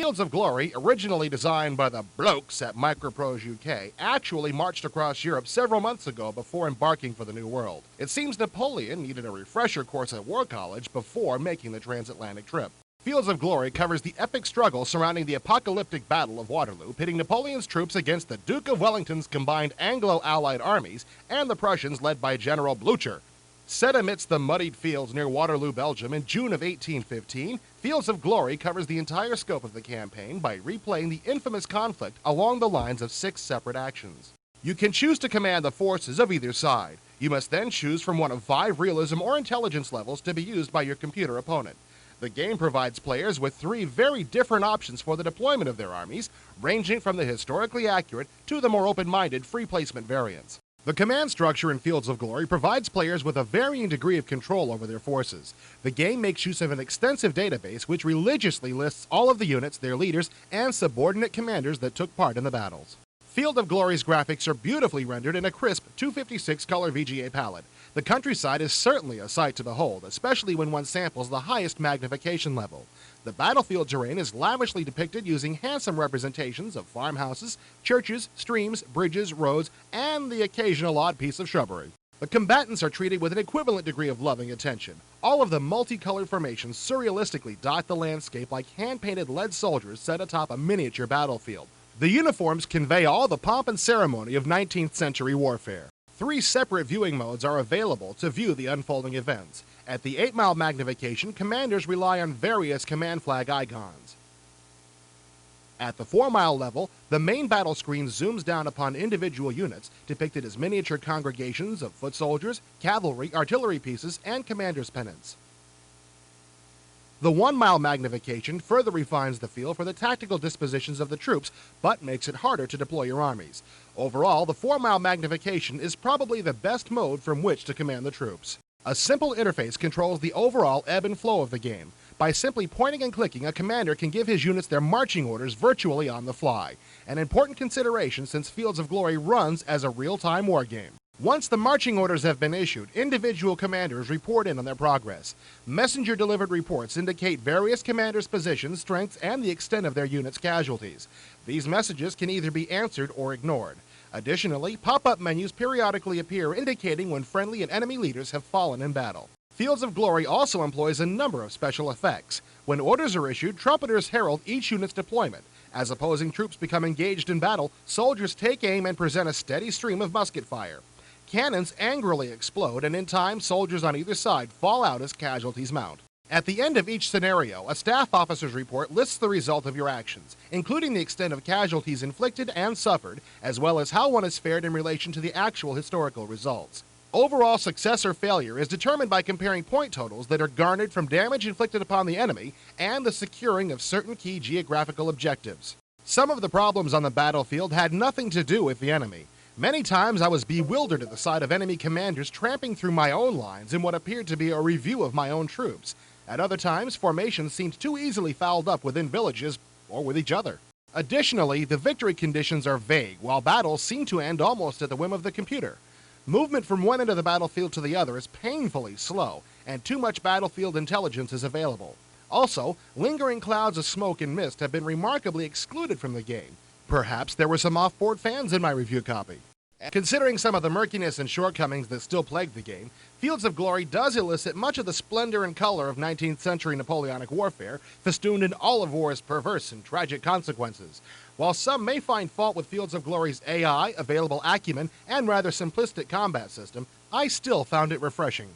Fields of Glory, originally designed by the blokes at Microprose UK, actually marched across Europe several months ago before embarking for the New World. It seems Napoleon needed a refresher course at War College before making the transatlantic trip. Fields of Glory covers the epic struggle surrounding the apocalyptic Battle of Waterloo, pitting Napoleon's troops against the Duke of Wellington's combined Anglo-Allied armies and the Prussians led by General Blücher. Set amidst the muddied fields near Waterloo, Belgium in June of 1815, Fields of Glory covers the entire scope of the campaign by replaying the infamous conflict along the lines of 6 separate actions. You can choose to command the forces of either side. You must then choose from one of 5 realism or intelligence levels to be used by your computer opponent. The game provides players with 3 very different options for the deployment of their armies, ranging from the historically accurate to the more open-minded free placement variants. The command structure in Fields of Glory provides players with a varying degree of control over their forces. The game makes use of an extensive database which religiously lists all of the units, their leaders, and subordinate commanders that took part in the battles. Field of Glory's graphics are beautifully rendered in a crisp 256 color VGA palette. The countryside is certainly a sight to behold, especially when one samples the highest magnification level. The battlefield terrain is lavishly depicted using handsome representations of farmhouses, churches, streams, bridges, roads, and the occasional odd piece of shrubbery. The combatants are treated with an equivalent degree of loving attention. All of the multicolored formations surrealistically dot the landscape like hand-painted lead soldiers set atop a miniature battlefield. The uniforms convey all the pomp and ceremony of 19th century warfare. 3 separate viewing modes are available to view the unfolding events. At the 8-mile magnification, commanders rely on various command flag icons. At the 4-mile level, the main battle screen zooms down upon individual units, depicted as miniature congregations of foot soldiers, cavalry, artillery pieces, and commanders' pennants. The 1-mile magnification further refines the feel for the tactical dispositions of the troops, but makes it harder to deploy your armies. Overall, the 4-mile magnification is probably the best mode from which to command the troops. A simple interface controls the overall ebb and flow of the game. By simply pointing and clicking, a commander can give his units their marching orders virtually on the fly, an important consideration since Fields of Glory runs as a real-time war game. Once the marching orders have been issued, individual commanders report in on their progress. Messenger-delivered reports indicate various commanders' positions, strengths, and the extent of their unit's casualties. These messages can either be answered or ignored. Additionally, pop-up menus periodically appear indicating when friendly and enemy leaders have fallen in battle. Fields of Glory also employs a number of special effects. When orders are issued, trumpeters herald each unit's deployment. As opposing troops become engaged in battle, soldiers take aim and present a steady stream of musket fire. Cannons angrily explode, and in time, soldiers on either side fall out as casualties mount. At the end of each scenario, a staff officer's report lists the result of your actions, including the extent of casualties inflicted and suffered, as well as how one has fared in relation to the actual historical results. Overall success or failure is determined by comparing point totals that are garnered from damage inflicted upon the enemy and the securing of certain key geographical objectives. Some of the problems on the battlefield had nothing to do with the enemy. Many times I was bewildered at the sight of enemy commanders tramping through my own lines in what appeared to be a review of my own troops. At other times, formations seemed too easily fouled up within villages or with each other. Additionally, the victory conditions are vague, while battles seem to end almost at the whim of the computer. Movement from one end of the battlefield to the other is painfully slow, and too much battlefield intelligence is available. Also, lingering clouds of smoke and mist have been remarkably excluded from the game. Perhaps there were some off-board fans in my review copy. Considering some of the murkiness and shortcomings that still plague the game, Fields of Glory does elicit much of the splendor and color of 19th century Napoleonic warfare, festooned in all of war's perverse and tragic consequences. While some may find fault with Fields of Glory's AI, available acumen, and rather simplistic combat system, I still found it refreshing.